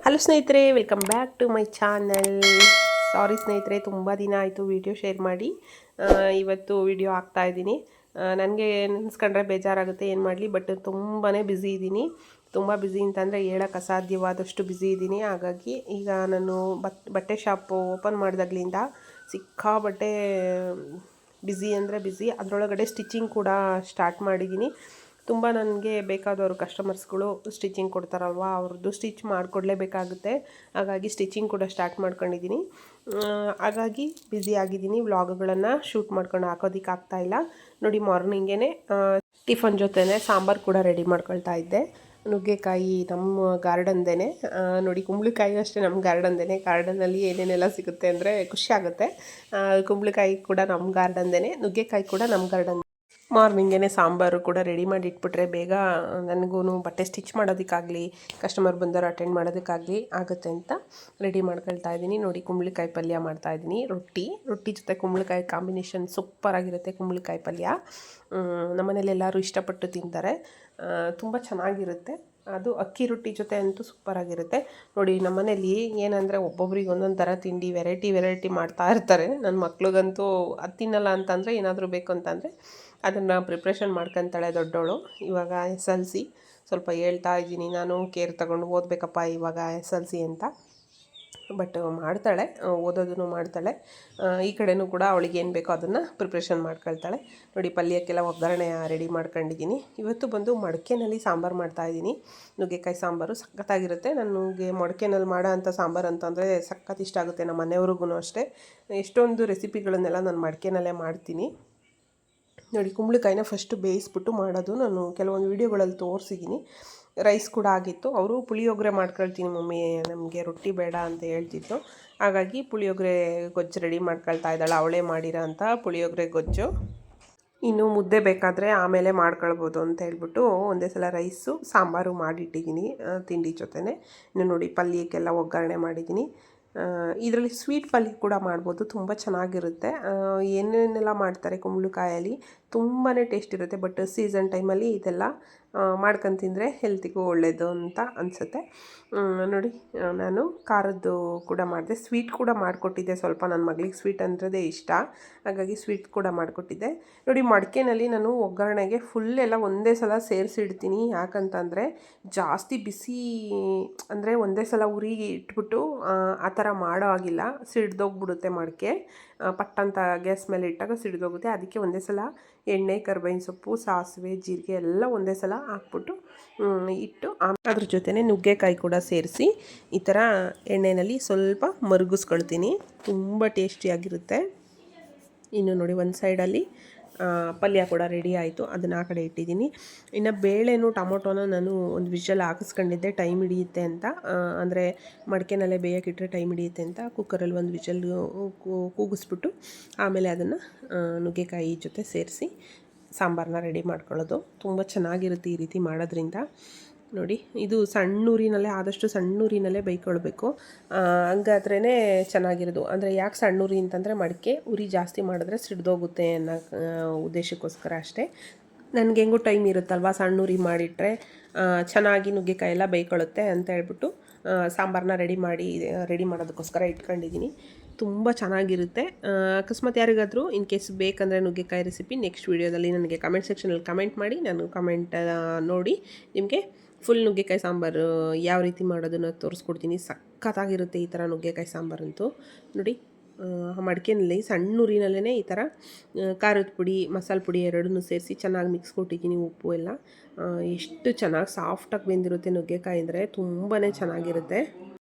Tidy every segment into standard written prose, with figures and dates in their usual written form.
Hello ಸ್ನೇಹಿತರೆ, welcome back to my channel. Sorry ಸ್ನೇಹಿತರೆ, ತುಂಬ ದಿನ ಆಯಿತು ವಿಡಿಯೋ ಶೇರ್ ಮಾಡಿ. ಇವತ್ತು ವಿಡಿಯೋ ಹಾಕ್ತಾಯಿದ್ದೀನಿ. ನನಗೆ ನೆನೆಸ್ಕೊಂಡ್ರೆ ಬೇಜಾರಾಗುತ್ತೆ, ಏನು ಮಾಡಲಿ. ಬಟ್ ತುಂಬಾ ಬ್ಯುಸಿ ಇದ್ದೀನಿ. ತುಂಬ ಬ್ಯುಸಿ ಅಂತಂದರೆ ಹೇಳೋಕ್ಕೆ ಅಸಾಧ್ಯವಾದಷ್ಟು ಬ್ಯುಸಿ ಇದ್ದೀನಿ. ಹಾಗಾಗಿ ಈಗ ನಾನು ಬಟ್ಟೆ ಶಾಪು ಓಪನ್ ಮಾಡಿದಾಗಲಿಂದ ಸಿಕ್ಕಾಬಟ್ಟೆ ಬ್ಯುಸಿ ಅಂದರೆ ಬ್ಯುಸಿ. ಅದರೊಳಗಡೆ ಸ್ಟಿಚಿಂಗ್ ಕೂಡ ಸ್ಟಾರ್ಟ್ ಮಾಡಿದ್ದೀನಿ. ತುಂಬ ನನಗೆ ಬೇಕಾದವರು ಕಸ್ಟಮರ್ಸ್ಗಳು ಸ್ಟಿಚಿಂಗ್ ಕೊಡ್ತಾರಲ್ವ, ಅವ್ರದ್ದು ಸ್ಟಿಚ್ ಮಾಡಿಕೊಡ್ಲೇಬೇಕಾಗುತ್ತೆ. ಹಾಗಾಗಿ ಸ್ಟಿಚಿಂಗ್ ಕೂಡ ಸ್ಟಾರ್ಟ್ ಮಾಡ್ಕೊಂಡಿದ್ದೀನಿ. ಹಾಗಾಗಿ ಬ್ಯುಸಿ ಆಗಿದ್ದೀನಿ. ವ್ಲಾಗ್ಗಳನ್ನು ಶೂಟ್ ಮಾಡ್ಕೊಂಡು ಹಾಕೋದಕ್ಕೆ ಆಗ್ತಾಯಿಲ್ಲ. ನೋಡಿ, ಮಾರ್ನಿಂಗೇ ಟಿಫನ್ ಜೊತೆನೇ ಸಾಂಬಾರು ಕೂಡ ರೆಡಿ ಮಾಡ್ಕೊಳ್ತಾ ಇದ್ದೆ. ನುಗ್ಗೆಕಾಯಿ ನಮ್ಮ ಗಾರ್ಡನ್ದೇ. ನೋಡಿ, ಕುಂಬಳಕಾಯಿ ಅಷ್ಟೇ ನಮ್ಮ ಗಾರ್ಡನ್ದೇ. ಗಾರ್ಡನಲ್ಲಿ ಏನೇನೆಲ್ಲ ಸಿಗುತ್ತೆ ಅಂದರೆ ಖುಷಿ ಆಗುತ್ತೆ. ಕುಂಬಳಕಾಯಿ ಕೂಡ ನಮ್ಮ ಗಾರ್ಡನ್ದೇ, ನುಗ್ಗೆಕಾಯಿ ಕೂಡ ನಮ್ಮ ಗಾರ್ಡನ್. ಮಾರ್ನಿಂಗೇ ಸಾಂಬಾರು ಕೂಡ ರೆಡಿ ಮಾಡಿ ಇಟ್ಬಿಟ್ರೆ ಬೇಗ ನನಗೂ ಬಟ್ಟೆ ಸ್ಟಿಚ್ ಮಾಡೋದಕ್ಕಾಗಲಿ, ಕಸ್ಟಮರ್ ಬಂದವರು ಅಟೆಂಡ್ ಮಾಡೋದಕ್ಕಾಗಲಿ ಆಗುತ್ತೆ ಅಂತ ರೆಡಿ ಮಾಡ್ಕೊಳ್ತಾ ಇದ್ದೀನಿ. ನೋಡಿ, ಕುಂಬಳಕಾಯಿ ಪಲ್ಯ ಮಾಡ್ತಾಯಿದ್ದೀನಿ. ರೊಟ್ಟಿ ಜೊತೆ ಕುಂಬಳಕಾಯಿ ಕಾಂಬಿನೇಷನ್ ಸೂಪರಾಗಿರುತ್ತೆ. ಕುಂಬಳಕಾಯಿ ಪಲ್ಯ ನಮ್ಮನೇಲಿ ಎಲ್ಲರೂ ಇಷ್ಟಪಟ್ಟು ತಿಂತಾರೆ. ತುಂಬ ಚೆನ್ನಾಗಿರುತ್ತೆ. ಅದು ಅಕ್ಕಿ ರೊಟ್ಟಿ ಜೊತೆ ಅಂತೂ ಸೂಪರಾಗಿರುತ್ತೆ. ನೋಡಿ, ನಮ್ಮನೇಲಿ ಏನಂದರೆ ಒಬ್ಬೊಬ್ರಿಗೆ ಒಂದೊಂದು ಥರ ತಿಂಡಿ ವೆರೈಟಿ ಮಾಡ್ತಾ ಇರ್ತಾರೆ. ನನ್ನ ಮಕ್ಳಿಗಂತೂ ಅದು ತಿನ್ನಲ್ಲ ಅಂತಂದರೆ, ಏನಾದರೂ ಬೇಕು ಅಂತಂದರೆ ಅದನ್ನು ಪ್ರಿಪ್ರೇಷನ್ ಮಾಡ್ಕೊತಾಳೆ ದೊಡ್ಡವಳು. ಇವಾಗ SLC ಸ್ವಲ್ಪ ಹೇಳ್ತಾ ಇದ್ದೀನಿ, ನಾನು ಕೇರ್ ತಗೊಂಡು ಓದಬೇಕಪ್ಪ ಇವಾಗ SLC ಅಂತ. ಬಟ್ ಮಾಡ್ತಾಳೆ, ಓದೋದನ್ನು ಮಾಡ್ತಾಳೆ. ಈ ಕಡೆನೂ ಕೂಡ ಅವಳಿಗೆ ಏನು ಬೇಕೋ ಅದನ್ನು ಪ್ರಿಪ್ರೇಷನ್ ಮಾಡ್ಕೊಳ್ತಾಳೆ. ನೋಡಿ, ಪಲ್ಯಕ್ಕೆಲ್ಲ ಒಗ್ಗರಣೆ ರೆಡಿ ಮಾಡ್ಕೊಂಡಿದ್ದೀನಿ. ಇವತ್ತು ಬಂದು ಮಡಕೆನಲ್ಲಿ ಸಾಂಬಾರು ಮಾಡ್ತಾಯಿದ್ದೀನಿ. ನುಗ್ಗೆಕಾಯಿ ಸಾಂಬಾರು ಸಖತ್ತಾಗಿರುತ್ತೆ. ನನಗೆ ಮಡಕೆನಲ್ಲಿ ಮಾಡೋ ಅಂಥ ಸಾಂಬಾರು ಅಂತಂದರೆ ಸಖತ್ ಇಷ್ಟ ಆಗುತ್ತೆ. ನಮ್ಮ ಮನೆಯವ್ರಿಗೂ ಅಷ್ಟೇ. ಎಷ್ಟೊಂದು ರೆಸಿಪಿಗಳನ್ನೆಲ್ಲ ನಾನು ಮಡಕೆನಲ್ಲೇ ಮಾಡ್ತೀನಿ. ನೋಡಿ, ಕುಂಬಳಕಾಯಿನ ಫಸ್ಟು ಬೇಯಿಸ್ಬಿಟ್ಟು ಮಾಡೋದು ನಾನು ಕೆಲವೊಂದು ವೀಡಿಯೋಗಳಲ್ಲಿ ತೋರಿಸಿದ್ದೀನಿ. ರೈಸ್ ಕೂಡ ಆಗಿತ್ತು. ಅವರು ಪುಳಿಯೋಗರೆ ಮಾಡ್ಕೊಳ್ತೀನಿ ಮಮ್ಮಿ, ನಮಗೆ ರೊಟ್ಟಿ ಬೇಡ ಅಂತ ಹೇಳ್ತಿತ್ತು. ಹಾಗಾಗಿ ಪುಳಿಯೋಗರೆ ಗೊಜ್ಜು ರೆಡಿ ಮಾಡ್ಕೊಳ್ತಾ ಇದ್ದಾಳೆ, ಅವಳೇ ಮಾಡಿರೋ ಅಂಥ ಪುಳಿಯೋಗರೆ ಗೊಜ್ಜು. ಇನ್ನು ಮುದ್ದೆ ಬೇಕಾದರೆ ಆಮೇಲೆ ಮಾಡ್ಕೊಳ್ಬೋದು ಅಂತ ಹೇಳ್ಬಿಟ್ಟು ಒಂದೇ ಸಲ ರೈಸು ಸಾಂಬಾರು ಮಾಡಿಟ್ಟಿದ್ದೀನಿ ತಿಂಡಿ ಜೊತೆನೇ. ಇನ್ನು ನೋಡಿ, ಪಲ್ಯಕ್ಕೆಲ್ಲ ಒಗ್ಗರಣೆ ಮಾಡಿದ್ದೀನಿ. ಇದರಲ್ಲಿ ಸ್ವೀಟ್ ಪಲ್ಯ ಕೂಡ ಮಾಡ್ಬೋದು, ತುಂಬ ಚೆನ್ನಾಗಿರುತ್ತೆ. ಏನೇನೆಲ್ಲ ಮಾಡ್ತಾರೆ ಕುಂಬಳಕಾಯಲ್ಲಿ, ತುಂಬಾ ಟೇಸ್ಟ್ ಇರುತ್ತೆ. ಬಟ್ ಸೀಸನ್ ಟೈಮಲ್ಲಿ ಇದೆಲ್ಲ ಮಾಡ್ಕೊಂಡು ತಿಂದರೆ ಹೆಲ್ತಿಗೂ ಒಳ್ಳೆಯದು ಅಂತ ಅನಿಸುತ್ತೆ. ನೋಡಿ, ನಾನು ಖಾರದ್ದು ಕೂಡ ಮಾಡಿದೆ, ಸ್ವೀಟ್ ಕೂಡ ಮಾಡಿಕೊಟ್ಟಿದ್ದೆ. ಸ್ವಲ್ಪ ನನ್ನ ಮಗಳಿಗೆ ಸ್ವೀಟ್ ಅಂದ್ರೇ ಇಷ್ಟ, ಹಾಗಾಗಿ ಸ್ವೀಟ್ ಕೂಡ ಮಾಡಿಕೊಟ್ಟಿದ್ದೆ. ನೋಡಿ, ಮಡಿಕೆನಲ್ಲಿ ನಾನು ಒಗ್ಗರಣೆಗೆ ಫುಲ್ಲೆಲ್ಲ ಒಂದೇ ಸಲ ಸೇರಿಸಿಡ್ತೀನಿ. ಯಾಕಂತಂದರೆ ಜಾಸ್ತಿ ಬಿಸಿ ಅಂದರೆ ಒಂದೇ ಸಲ ಉರಿಗೆ ಇಟ್ಬಿಟ್ಟು ಆ ಥರ ಮಾಡೋ ಆಗಿಲ್ಲ, ಸಿಡ್ದೋಗ್ಬಿಡುತ್ತೆ ಮಡಿಕೆ. ಪಟ್ಟಂತ ಗ್ಯಾಸ್ ಮೇಲೆ ಇಟ್ಟಾಗ ಸಿಡ್ದೋಗುತ್ತೆ. ಅದಕ್ಕೆ ಒಂದೇ ಸಲ ಎಣ್ಣೆ, ಕರ್ಬೇವಿನ ಸೊಪ್ಪು, ಸಾಸಿವೆ, ಜೀರಿಗೆ ಎಲ್ಲ ಒಂದೇ ಸಲ ಹಾಕ್ಬಿಟ್ಟು ಇಟ್ಟು ಅದ್ರ ಜೊತೆನೇ ನುಗ್ಗೆಕಾಯಿ ಕೂಡ ಸೇರಿಸಿ ಈ ಥರ ಎಣ್ಣೆಯಲ್ಲಿ ಸ್ವಲ್ಪ ಮರುಗಿಸ್ಕೊಳ್ತೀನಿ. ತುಂಬ ಟೇಸ್ಟಿಯಾಗಿರುತ್ತೆ. ಇನ್ನು ನೋಡಿ, ಒಂದು ಸೈಡಲ್ಲಿ ಪಲ್ಯ ಕೂಡ ರೆಡಿ ಆಯಿತು, ಅದನ್ನು ಆ ಕಡೆ ಇಟ್ಟಿದ್ದೀನಿ. ಇನ್ನು ಬೇಳೆನೂ ಟೊಮೊಟೊನ ನಾನು ಒಂದು ವಿಷಲ್ ಹಾಕಿಸ್ಕೊಂಡಿದ್ದೆ, ಟೈಮ್ ಹಿಡಿಯುತ್ತೆ ಅಂತ. ಅಂದರೆ ಮಡಿಕೆನಲ್ಲೇ ಬೇಯೋಕ್ಕಿಟ್ರೆ ಟೈಮ್ ಹಿಡಿಯುತ್ತೆ ಅಂತ ಕುಕ್ಕರಲ್ಲಿ ಒಂದು ವಿಷಲ್ ಕೂಗಿಸ್ಬಿಟ್ಟು ಆಮೇಲೆ ಅದನ್ನು ನುಗ್ಗೆಕಾಯಿ ಜೊತೆ ಸೇರಿಸಿ ಸಾಂಬಾರನ್ನ ರೆಡಿ ಮಾಡ್ಕೊಳ್ಳೋದು. ತುಂಬ ಚೆನ್ನಾಗಿರುತ್ತೆ ಈ ರೀತಿ ಮಾಡೋದ್ರಿಂದ. ನೋಡಿ, ಇದು ಸಣ್ಣೂರಿನಲ್ಲೇ, ಆದಷ್ಟು ಸಣ್ಣೂರಿನಲ್ಲೇ ಬೇಯ್ಕೊಳ್ಬೇಕು, ಹಂಗಾದ್ರೇ ಚೆನ್ನಾಗಿರೋದು. ಅಂದರೆ ಯಾಕೆ ಸಣ್ಣೂರಿ ಅಂತಂದರೆ ಮಡಿಕೆ ಉರಿ ಜಾಸ್ತಿ ಮಾಡಿದ್ರೆ ಸಿಡ್ದೋಗುತ್ತೆ ಅನ್ನೋ ಉದ್ದೇಶಕ್ಕೋಸ್ಕರ ಅಷ್ಟೇ. ನನಗೆ ಹೆಂಗೂ ಟೈಮ್ ಇರುತ್ತಲ್ವ, ಸಣ್ಣೂರಿ ಮಾಡಿಟ್ರೆ ಚೆನ್ನಾಗಿ ನುಗ್ಗೆಕಾಯಿ ಎಲ್ಲ ಬೇಯ್ಕೊಳ್ಳುತ್ತೆ ಅಂತ ಹೇಳ್ಬಿಟ್ಟು ಸಾಂಬಾರನ್ನ ರೆಡಿ ಮಾಡೋದಕ್ಕೋಸ್ಕರ ಇಟ್ಕೊಂಡಿದ್ದೀನಿ. ತುಂಬ ಚೆನ್ನಾಗಿರುತ್ತೆ. ಅಕಸ್ಮಾತ್ ಯಾರಿಗಾದರೂ ಇನ್ ಕೇಸ್ ಬೇಕಂದರೆ ನುಗ್ಗೆಕಾಯಿ ರೆಸಿಪಿ ನೆಕ್ಸ್ಟ್ ವೀಡಿಯೋದಲ್ಲಿ ನನಗೆ ಕಮೆಂಟ್ ಸೆಕ್ಷನಲ್ಲಿ ಕಮೆಂಟ್ ಮಾಡಿ, ನಾನು ಕಮೆಂಟ್ ನೋಡಿ ನಿಮಗೆ ಫುಲ್ ನುಗ್ಗೆಕಾಯಿ ಸಾಂಬಾರು ಯಾವ ರೀತಿ ಮಾಡೋದನ್ನು ತೋರಿಸ್ಕೊಡ್ತೀನಿ. ಸಖತ್ತಾಗಿರುತ್ತೆ ಈ ಥರ ನುಗ್ಗೆಕಾಯಿ ಸಾಂಬಾರಂತೂ. ನೋಡಿ, ಮಡಿಕೆನಲ್ಲಿ ಸಣ್ಣೂರಿನಲ್ಲೇ ಈ ಥರ ಖಾರದ ಪುಡಿ, ಮಸಾಲೆ ಪುಡಿ ಎರಡನ್ನೂ ಸೇರಿಸಿ ಚೆನ್ನಾಗಿ ಮಿಕ್ಸ್ ಕೊಟ್ಟಿದ್ದೀನಿ, ಉಪ್ಪು ಎಲ್ಲ. ಎಷ್ಟು ಚೆನ್ನಾಗಿ ಸಾಫ್ಟಾಗಿ ಬೆಂದಿರುತ್ತೆ ನುಗ್ಗೆಕಾಯಿ ಅಂದರೆ, ತುಂಬಾ ಚೆನ್ನಾಗಿರುತ್ತೆ.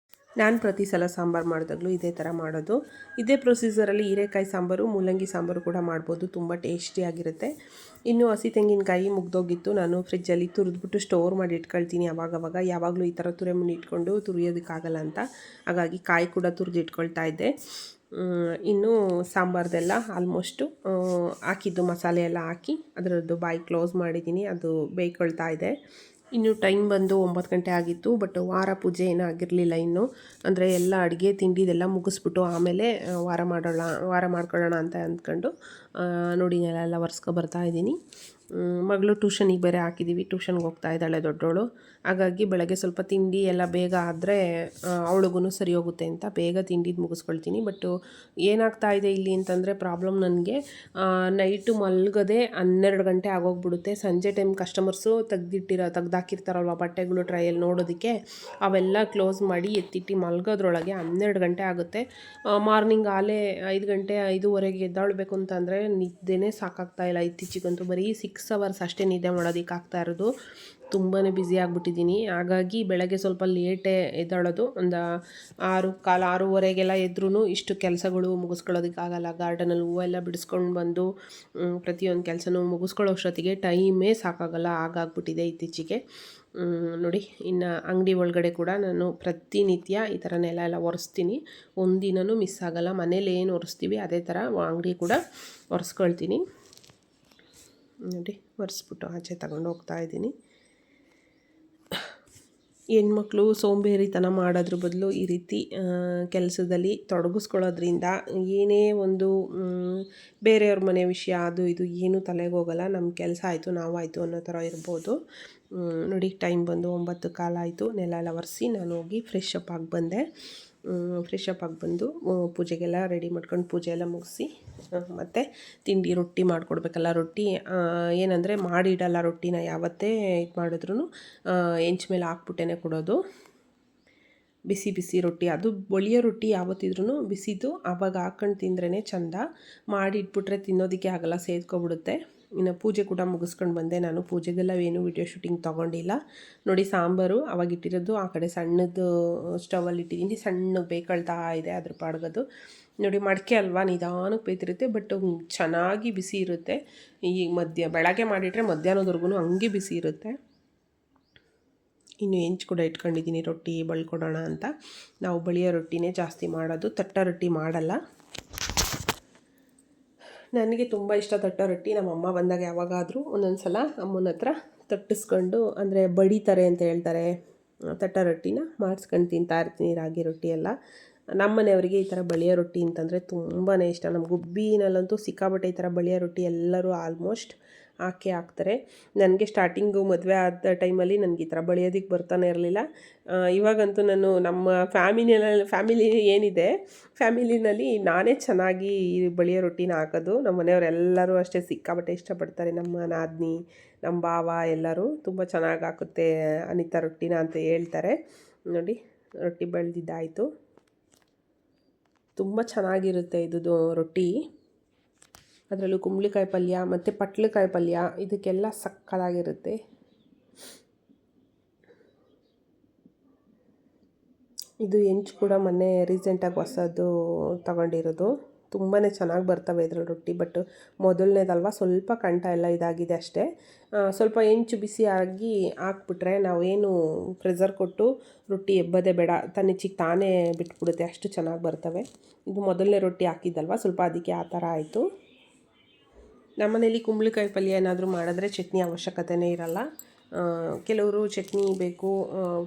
ನಾನು ಪ್ರತಿ ಸಲ ಸಾಂಬಾರು ಮಾಡಿದಾಗಲೂ ಇದೇ ಥರ ಮಾಡೋದು. ಇದೇ ಪ್ರೊಸೀಜರಲ್ಲಿ ಹೀರೆಕಾಯಿ ಸಾಂಬಾರು, ಮೂಲಂಗಿ ಸಾಂಬಾರು ಕೂಡ ಮಾಡ್ಬೋದು, ತುಂಬ ಟೇಸ್ಟಿಯಾಗಿರುತ್ತೆ. ಇನ್ನು ಹಸಿ ತೆಂಗಿನಕಾಯಿ ಮುಗ್ದೋಗಿತ್ತು, ನಾನು ಫ್ರಿಜ್ಜಲ್ಲಿ ತುರಿದ್ಬಿಟ್ಟು ಸ್ಟೋರ್ ಮಾಡಿ ಇಟ್ಕೊಳ್ತೀನಿ ಅವಾಗವಾಗ. ಯಾವಾಗಲೂ ಈ ಥರ ತುರಿಮುನಿ ಇಟ್ಕೊಂಡು ತುರಿಯೋದಕ್ಕಾಗಲ್ಲ ಅಂತ, ಹಾಗಾಗಿ ಕಾಯಿ ಕೂಡ ತುರಿದು ಇಟ್ಕೊಳ್ತಾ ಇದ್ದೆ. ಇನ್ನು ಸಾಂಬಾರ್ದೆಲ್ಲ ಆಲ್ಮೋಸ್ಟು ಹಾಕಿದ್ದು ಮಸಾಲೆ ಎಲ್ಲ ಹಾಕಿ ಅದರದ್ದು ಬಾಯಿ ಕ್ಲೋಸ್ ಮಾಡಿದ್ದೀನಿ, ಅದು ಬೇಯ್ಕೊಳ್ತಾ ಇದೆ. ಇನ್ನು ಟೈಮ್ ಬಂದು 9 ಗಂಟೆ ಆಗಿತ್ತು. ಬಟ್ ವಾರ ಪೂಜೆ ಏನೂ ಆಗಿರಲಿಲ್ಲ ಇನ್ನು. ಅಂದರೆ ಎಲ್ಲ ಅಡುಗೆ ತಿಂಡಿದೆಲ್ಲ ಮುಗಿಸ್ಬಿಟ್ಟು ಆಮೇಲೆ ವಾರ ಮಾಡ್ಕೊಳ್ಳೋಣ ಅಂತ ಅಂದ್ಕೊಂಡು ನೋಡಿ ನೆಲ ಒರೆಸ್ಕೊ ಬರ್ತಾ ಇದ್ದೀನಿ. ಮಗಳು ಟ್ಯೂಷನಿಗೆ ಬೇರೆ ಹಾಕಿದ್ದೀವಿ, ಟ್ಯೂಷನ್ಗೆ ಹೋಗ್ತಾ ಇದ್ದಾಳೆ ದೊಡ್ಡವಳು. ಹಾಗಾಗಿ ಬೆಳಗ್ಗೆ ಸ್ವಲ್ಪ ತಿಂಡಿ ಎಲ್ಲ ಬೇಗ ಆದರೆ ಅವಳಿಗೂ ಸರಿ ಹೋಗುತ್ತೆ ಅಂತ ಬೇಗ ತಿಂಡಿದ್ದು ಮುಗಿಸ್ಕೊಳ್ತೀನಿ. ಬಟ್ಟು ಏನಾಗ್ತಾ ಇದೆ ಇಲ್ಲಿ ಅಂತಂದರೆ ಪ್ರಾಬ್ಲಮ್, ನನಗೆ ನೈಟು ಮಲ್ಗದೆ 12 ಗಂಟೆ ಆಗೋಗ್ಬಿಡುತ್ತೆ. ಸಂಜೆ ಟೈಮ್ ಕಸ್ಟಮರ್ಸು ತೆಗ್ದಾಕಿರ್ತಾರಲ್ವ ಬಟ್ಟೆಗಳು ಟ್ರಯಲ್ ನೋಡೋದಕ್ಕೆ, ಅವೆಲ್ಲ ಕ್ಲೋಸ್ ಮಾಡಿ ಎತ್ತಿಟ್ಟು ಮಲ್ಗೋದ್ರೊಳಗೆ 12 ಗಂಟೆ ಆಗುತ್ತೆ. ಮಾರ್ನಿಂಗ್ 5 ಗಂಟೆ 5:15 ಎದ್ದಾಳಬೇಕು ಅಂತಂದರೆ ನಿದ್ದೆನೇ ಸಾಕಾಗ್ತಾ ಇಲ್ಲ. ಇತ್ತೀಚೆಗಂತೂ ಬರೀ 6 ಅವರ್ಸ್ ಅಷ್ಟೇ ನಿದ್ದೆ ಮಾಡೋದಕ್ಕೆ ಆಗ್ತಾ ಇರೋದು. ತುಂಬಾ ಬ್ಯುಸಿ ಆಗಿಬಿಟ್ಟಿದ್ದೀನಿ. ಹಾಗಾಗಿ ಬೆಳಗ್ಗೆ ಸ್ವಲ್ಪ ಲೇಟೇ ಎದ್ದೇಳೋದು. ಒಂದು 6:15 6:15ಗೆಲ್ಲ ಎದ್ರೂ ಇಷ್ಟು ಕೆಲಸಗಳು ಮುಗಿಸ್ಕೊಳ್ಳೋದಕ್ಕಾಗಲ್ಲ. ಗಾರ್ಡನಲ್ಲಿ ಹೂವೆಲ್ಲ ಬಿಡಿಸ್ಕೊಂಡು ಬಂದು ಪ್ರತಿಯೊಂದು ಕೆಲಸನೂ ಮುಗಿಸ್ಕೊಳ್ಳೋ ಅಷ್ಟೊತ್ತಿಗೆ ಟೈಮೇ ಸಾಕಾಗಲ್ಲ, ಹಾಗಾಗ್ಬಿಟ್ಟಿದೆ ಇತ್ತೀಚೆಗೆ. ನೋಡಿ, ಇನ್ನು ಅಂಗಡಿ ಒಳಗಡೆ ಕೂಡ ನಾನು ಪ್ರತಿನಿತ್ಯ ಈ ಥರ ನೆಲ ಎಲ್ಲ ಒರೆಸ್ತೀನಿ. ಒಂದಿನೂ ಮಿಸ್ ಆಗೋಲ್ಲ. ಮನೇಲಿ ಏನು ಒರೆಸ್ತೀವಿ ಅದೇ ಥರ ಅಂಗಡಿ ಕೂಡ ಒರೆಸ್ಕೊಳ್ತೀನಿ. ನೋಡಿ, ಒರೆಸ್ಬಿಟ್ಟು ಆಚೆ ತಗೊಂಡು ಹೋಗ್ತಾ ಇದ್ದೀನಿ. ಹೆಣ್ಮಕ್ಳು ಸೋಂಬೇರಿತನ ಮಾಡೋದ್ರ ಬದಲು ಈ ರೀತಿ ಕೆಲಸದಲ್ಲಿ ತೊಡಗಿಸ್ಕೊಳ್ಳೋದ್ರಿಂದ ಏನೇ ಒಂದು ಬೇರೆಯವ್ರ ಮನೆ ವಿಷಯ ಅದು ಇದು ಏನೂ ತಲೆಗೆ ಹೋಗೋಲ್ಲ. ನಮ್ಮ ಕೆಲಸ ಆಯಿತು, ನಾವು ಆಯಿತು ಅನ್ನೋ ಥರ ಇರ್ಬೋದು. ನೋಡಿ, ಟೈಮ್ ಬಂದು 9:15 ಆಯಿತು. ನೆಲ ಎಲ್ಲ ಒರೆಸಿ ನಾನು ಹೋಗಿ ಫ್ರೆಶ್ ಅಪ್ ಆಗಿ ಬಂದೆ. ಬಂದು ಪೂಜೆಗೆಲ್ಲ ರೆಡಿ ಮಾಡ್ಕೊಂಡು ಪೂಜೆ ಎಲ್ಲ ಮುಗಿಸಿ ಮತ್ತು ತಿಂಡಿ ರೊಟ್ಟಿ ಮಾಡಿಕೊಡ್ಬೇಕಲ್ಲ. ರೊಟ್ಟಿ ಏನಂದರೆ ಮಾಡಿಡಲ್ಲ, ರೊಟ್ಟಿನ ಯಾವತ್ತೇ ಇದು ಮಾಡಿದ್ರೂ ಹೆಂಚು ಮೇಲೆ ಹಾಕ್ಬಿಟ್ಟೇ ಕೊಡೋದು. ಬಿಸಿ ಬಿಸಿ ರೊಟ್ಟಿ, ಅದು ಬಳಿಯೋ ರೊಟ್ಟಿ ಯಾವತ್ತಿದ್ರೂ ಬಿಸಿದು ಆವಾಗ ಹಾಕ್ಕೊಂಡು ತಿಂದ್ರೇ ಚೆಂದ. ಮಾಡಿ ಇಟ್ಬಿಟ್ರೆ ತಿನ್ನೋದಕ್ಕೆ ಆಗಲ್ಲ, ಸೇದ್ಕೊಬಿಡುತ್ತೆ. ಇನ್ನು ಪೂಜೆ ಕೂಡ ಮುಗಿಸ್ಕೊಂಡು ಬಂದೆ. ನಾನು ಪೂಜೆಗೆಲ್ಲ ಏನು ವಿಡಿಯೋ ಶೂಟಿಂಗ್ ತೊಗೊಂಡಿಲ್ಲ. ನೋಡಿ, ಸಾಂಬಾರು ಅವಾಗ ಇಟ್ಟಿರೋದು ಆ ಕಡೆ ಸಣ್ಣದು ಸ್ಟವಲ್ಲಿ ಇಟ್ಟಿದ್ದೀನಿ. ಸಣ್ಣಗೆ ಬೇಕಳ್ತಾ ಇದೆ ಅದ್ರ ಪಾಡ್ಗದು. ನೋಡಿ, ಮಡಿಕೆ ಅಲ್ವಾ, ನಿಧಾನಕ್ಕೆ ಬೇಯ್ತಿರುತ್ತೆ, ಬಟ್ ಚೆನ್ನಾಗಿ ಬಿಸಿ ಇರುತ್ತೆ. ಈ ಬೆಳಗ್ಗೆ ಮಾಡಿಟ್ರೆ ಮಧ್ಯಾಹ್ನದವರೆಗೂ ಹಂಗೆ ಬಿಸಿ ಇರುತ್ತೆ. ಇನ್ನು ಹೆಂಚು ಕೂಡ ಇಟ್ಕೊಂಡಿದ್ದೀನಿ ರೊಟ್ಟಿ ಬಳ್ಕೊಡೋಣ ಅಂತ. ನಾವು ಬಳಿಯೋ ರೊಟ್ಟಿನೇ ಜಾಸ್ತಿ ಮಾಡೋದು, ತಟ್ಟ ರೊಟ್ಟಿ ಮಾಡಲ್ಲ. ನನಗೆ ತುಂಬ ಇಷ್ಟ ತಟ್ಟ ರೊಟ್ಟಿ. ನಮ್ಮಮ್ಮ ಬಂದಾಗ ಯಾವಾಗಾದರೂ ಒಂದೊಂದು ಸಲ ಅಮ್ಮನ ಹತ್ರ ತಟ್ಟಿಸ್ಕೊಂಡು, ಅಂದರೆ ಬಡಿತಾರೆ ಅಂತ ಹೇಳ್ತಾರೆ, ತಟ್ಟ ರೊಟ್ಟಿನ ಮಾಡಿಸ್ಕೊಂಡು ತಿಂತಾ ಇರ್ತೀನಿ. ರಾಗಿ ರೊಟ್ಟಿ ಎಲ್ಲ ನಮ್ಮ ಮನೆಯವರಿಗೆ ಈ ಥರ ಬಳಿಯೋ ರೊಟ್ಟಿ ಅಂತಂದರೆ ತುಂಬಾ ಇಷ್ಟ. ನಮ್ಮ ಗುಬ್ಬಿನಲ್ಲಂತೂ ಸಿಕ್ಕಾಬಟ್ಟೆ ಈ ಥರ ಬಳಿಯೋ ರೊಟ್ಟಿ ಎಲ್ಲರೂ ಆಲ್ಮೋಸ್ಟ್ ಹಾಕ್ತಾರೆ. ನನಗೆ ಸ್ಟಾರ್ಟಿಂಗು ಮದುವೆ ಆದ ಟೈಮಲ್ಲಿ ನನಗೆ ಈ ಥರ ಬಳಿಯೋದಕ್ಕೆ ಬರ್ತಾನೆ ಇರಲಿಲ್ಲ. ಇವಾಗಂತೂ ನಾನು ನಮ್ಮ ಫ್ಯಾಮಿಲಿ ಏನಿದೆ, ಫ್ಯಾಮಿಲಿನಲ್ಲಿ ನಾನೇ ಚೆನ್ನಾಗಿ ಬಳಿಯೋ ರೊಟ್ಟಿನ ಹಾಕೋದು. ನಮ್ಮ ಮನೆಯವರೆಲ್ಲರೂ ಅಷ್ಟೇ ಸಿಕ್ಕಾಬಟ್ಟೆ ಇಷ್ಟಪಡ್ತಾರೆ. ನಮ್ಮ ನಾದಿನಿ, ನಮ್ಮ ಭಾವ ಎಲ್ಲರೂ ತುಂಬ ಚೆನ್ನಾಗಿ ಹಾಕುತ್ತೆ ಅನಿತಾ ರೊಟ್ಟಿನ ಅಂತ ಹೇಳ್ತಾರೆ. ನೋಡಿ, ರೊಟ್ಟಿ ಬೆಳೆದಿದ್ದಾಯಿತು. ತುಂಬ ಚೆನ್ನಾಗಿರುತ್ತೆ ಇದು ರೊಟ್ಟಿ. ಅದರಲ್ಲೂ ಕುಂಬಳಕಾಯಿ ಪಲ್ಯ ಮತ್ತು ಪಟ್ಲಕಾಯಿ ಪಲ್ಯ ಇದಕ್ಕೆಲ್ಲ ಸಕ್ಕತ್ತಾಗಿರುತ್ತೆ. ಇದು ಹೆಂಚು ಕೂಡ ಮೊನ್ನೆ ರೀಸೆಂಟಾಗಿ ಹೊಸದು ತಗೊಂಡಿರೋದು. ತುಂಬಾ ಚೆನ್ನಾಗಿ ಬರ್ತವೆ ಇದರಲ್ಲಿ ರೊಟ್ಟಿ. ಬಟ್ ಮೊದಲನೇದಲ್ವ, ಸ್ವಲ್ಪ ಕಂಠ ಎಲ್ಲ ಇದಾಗಿದೆ ಅಷ್ಟೇ. ಸ್ವಲ್ಪ ಹೆಂಚು ಬಿಸಿ ಆಗಿ ಹಾಕ್ಬಿಟ್ರೆ ನಾವೇನು ಪ್ರೆಷರ್ ಕೊಟ್ಟು ರೊಟ್ಟಿ ಎಬ್ಬದೇ ಬೇಡ, ತನ್ನಿಚ್ಚಿಗೆ ತಾನೇ ಬಿಟ್ಬಿಡುತ್ತೆ, ಅಷ್ಟು ಚೆನ್ನಾಗಿ ಬರ್ತವೆ. ಇದು ಮೊದಲನೇ ರೊಟ್ಟಿ ಹಾಕಿದ್ದಲ್ವ, ಸ್ವಲ್ಪ ಅದಕ್ಕೆ ಆ ಥರ ಆಯಿತು. ನಮ್ಮನೇಲಿ ಕುಂಬಳಕಾಯಿ ಪಲ್ಯ ಏನಾದರೂ ಮಾಡಿದ್ರೆ ಚಟ್ನಿ ಅವಶ್ಯಕತೆಯೇ ಇರಲ್ಲ. ಕೆಲವರು ಚಟ್ನಿ ಬೇಕು,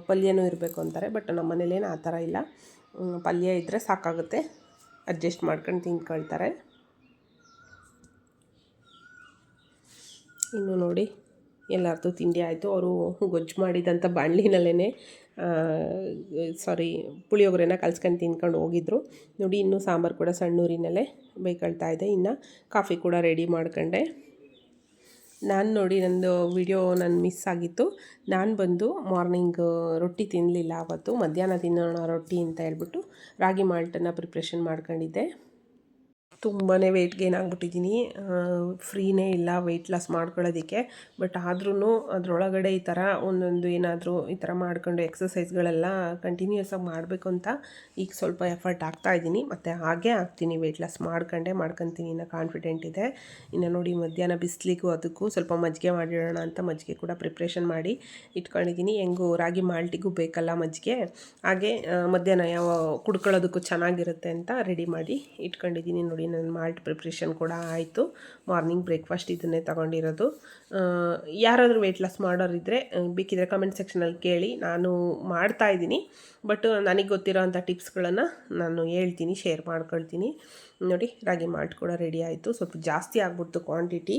ಪಲ್ಯನೂ ಇರಬೇಕು ಅಂತಾರೆ. ಬಟ್ ನಮ್ಮ ಮನೇಲೇನು ಆ ಥರ ಇಲ್ಲ. ಪಲ್ಯ ಇದ್ದರೆ ಸಾಕಾಗುತ್ತೆ, ಅಡ್ಜಸ್ಟ್ ಮಾಡ್ಕೊಂಡು ತಿಂದ್ಕೊಳ್ತಾರೆ. ಇನ್ನು ನೋಡಿ, ಎಲ್ಲರದ್ದು ತಿಂಡಿ ಆಯಿತು. ಅವರು ಗೊಜ್ಜು ಮಾಡಿದಂಥ ಬಾಣಲಿನಲ್ಲೇ ಪುಳಿಯೋಗರೆನ ಕಲ್ಸ್ಕೊಂಡು ತಿಂದ್ಕೊಂಡು ಹೋಗಿದ್ರು. ನೋಡಿ, ಇನ್ನೂ ಸಾಂಬಾರು ಕೂಡ ಸಣ್ಣೂರಿನಲ್ಲೇ ಬೇಯ್ಕೊಳ್ತಾ ಇದೆ. ಇನ್ನು ಕಾಫಿ ಕೂಡ ರೆಡಿ ಮಾಡ್ಕೊಂಡೆ. ನಾನು ನೋಡಿ, ನಂದು ವಿಡಿಯೋ ಮಿಸ್ ಆಗಿತ್ತು. ನಾನು ಬಂದು ಮಾರ್ನಿಂಗ್ ರೊಟ್ಟಿ ತಿನ್ನಲಿಲ್ಲ ಆವತ್ತು. ಮಧ್ಯಾಹ್ನ ತಿನ್ನೋಣ ರೊಟ್ಟಿ ಅಂತ ಹೇಳ್ಬಿಟ್ಟು ರಾಗಿ ಮಾಲ್ಟನ್ನು ಪ್ರಿಪ್ರೇಷನ್ ಮಾಡ್ಕೊಂಡಿದ್ದೆ. ತುಂಬಾ ವೆಯ್ಟ್ ಗೇನ್ ಆಗಿಬಿಟ್ಟಿದ್ದೀನಿ. ಫ್ರೀನೇ ಇಲ್ಲ ವೆಯ್ಟ್ ಲಾಸ್ ಮಾಡ್ಕೊಳ್ಳೋದಕ್ಕೆ. ಬಟ್ ಆದ್ರೂ ಅದರೊಳಗಡೆ ಈ ಥರ ಒಂದೊಂದು ಏನಾದರೂ ಈ ಥರ ಮಾಡ್ಕೊಂಡು ಎಕ್ಸಸೈಸ್ಗಳೆಲ್ಲ ಕಂಟಿನ್ಯೂಸಾಗಿ ಮಾಡಬೇಕು ಅಂತ ಈಗ ಸ್ವಲ್ಪ ಎಫರ್ಟ್ ಹಾಕ್ತಾಯಿದ್ದೀನಿ. ಮತ್ತು ಹಾಗೇ ಆಗ್ತೀನಿ, ವೆಯ್ಟ್ ಲಾಸ್ ಮಾಡ್ಕೊತೀನಿ ಅನ್ನೋ ಕಾನ್ಫಿಡೆಂಟ್ ಇದೆ. ಇನ್ನು ನೋಡಿ, ಮಧ್ಯಾಹ್ನ ಬಿಸಿಲಿಗೂ ಅದಕ್ಕೂ ಸ್ವಲ್ಪ ಮಜ್ಜಿಗೆ ಮಾಡಿಡೋಣ ಅಂತ ಮಜ್ಜಿಗೆ ಕೂಡ ಪ್ರಿಪ್ರೇಷನ್ ಮಾಡಿ ಇಟ್ಕೊಂಡಿದ್ದೀನಿ. ಹೆಂಗೂ ರಾಗಿ ಮಾಲ್ಟಿಗೂ ಬೇಕಲ್ಲ ಮಜ್ಜಿಗೆ, ಹಾಗೆ ಮಧ್ಯಾಹ್ನ ಯಾವ ಕುಡ್ಕೊಳ್ಳೋದಕ್ಕೂ ಚೆನ್ನಾಗಿರುತ್ತೆ ಅಂತ ರೆಡಿ ಮಾಡಿ ಇಟ್ಕೊಂಡಿದ್ದೀನಿ. ನೋಡಿ, ನನ್ನ ಮಾಲ್ಟ್ ಪ್ರಿಪ್ರೇಷನ್ ಕೂಡ ಆಯಿತು. ಮಾರ್ನಿಂಗ್ ಬ್ರೇಕ್ಫಾಸ್ಟ್ ಇದನ್ನೇ ತೊಗೊಂಡಿರೋದು. ಯಾರಾದರೂ ವೆಯ್ಟ್ ಲಾಸ್ ಮಾಡೋರಿದ್ದರೆ ಬೇಕಿದ್ರೆ ಕಮೆಂಟ್ ಸೆಕ್ಷನಲ್ಲಿ ಕೇಳಿ. ನಾನು ಮಾಡ್ತಾಯಿದ್ದೀನಿ, ಬಟ್ ನನಗೆ ಗೊತ್ತಿರೋ ಅಂಥ ಟಿಪ್ಸ್ಗಳನ್ನು ನಾನು ಹೇಳ್ತೀನಿ, ಶೇರ್ ಮಾಡ್ಕೊಳ್ತೀನಿ. ನೋಡಿ, ರಾಗಿ ಮಾಲ್ಟ್ ಕೂಡ ರೆಡಿ ಆಯಿತು. ಸ್ವಲ್ಪ ಜಾಸ್ತಿ ಆಗ್ಬಿಡ್ತು ಕ್ವಾಂಟಿಟಿ.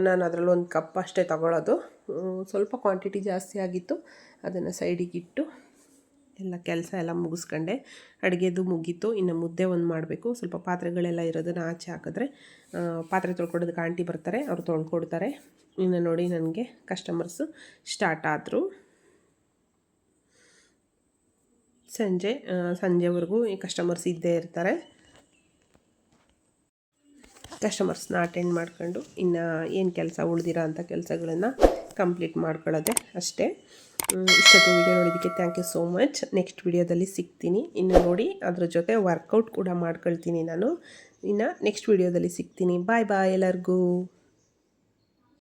ನಾನು ಅದರಲ್ಲಿ ಒಂದು ಕಪ್ ಅಷ್ಟೇ ತಗೊಳ್ಳೋದು. ಸ್ವಲ್ಪ ಕ್ವಾಂಟಿಟಿ ಜಾಸ್ತಿ ಆಗಿತ್ತು. ಅದನ್ನು ಸೈಡಿಗಿಟ್ಟು ಎಲ್ಲ ಕೆಲಸ ಎಲ್ಲ ಮುಗಿಸ್ಕೊಂಡೆ. ಅಡುಗೆದು ಮುಗೀತು. ಇನ್ನು ಮುದ್ದೆ ಒಂದು ಮಾಡಬೇಕು. ಸ್ವಲ್ಪ ಪಾತ್ರೆಗಳೆಲ್ಲ ಇರೋದನ್ನು ಆಚೆ ಹಾಕಿದ್ರೆ ಪಾತ್ರೆ ತೊಳ್ಕೊಡೋದಕ್ಕೆ ಆಂಟಿ ಬರ್ತಾರೆ, ಅವ್ರು ತೊಳ್ಕೊಡ್ತಾರೆ. ಇನ್ನು ನೋಡಿ, ನನಗೆ ಕಸ್ಟಮರ್ಸು ಸ್ಟಾರ್ಟ್ ಆದರು. ಸಂಜೆವರೆಗೂ ಈ ಕಸ್ಟಮರ್ಸ್ ಇದ್ದೇ ಇರ್ತಾರೆ. ಕಸ್ಟಮರ್ಸ್ನ ಅಟೆಂಡ್ ಮಾಡ್ಕೊಂಡು ಇನ್ನು ಏನು ಕೆಲಸ ಉಳಿದಿರೋ ಅಂಥ ಕೆಲಸಗಳನ್ನು ಕಂಪ್ಲೀಟ್ ಮಾಡ್ಕೊಳ್ಳೋದೆ ಅಷ್ಟೇ. ಇಷ್ಟೊತ್ತು ವೀಡಿಯೋ ನೋಡಿದ್ದಕ್ಕೆ thank you so much. Next ವೀಡಿಯೋದಲ್ಲಿ ಸಿಗ್ತೀನಿ. ಇನ್ನು ನೋಡಿ, ಅದ್ರ ಜೊತೆ ವರ್ಕೌಟ್ ಕೂಡ ಮಾಡ್ಕೊಳ್ತೀನಿ ನಾನು. ಇನ್ನು ನೆಕ್ಸ್ಟ್ ವೀಡಿಯೋದಲ್ಲಿ ಸಿಗ್ತೀನಿ. ಬಾಯ್ ಬಾಯ್ ಎಲ್ಲರಿಗೂ.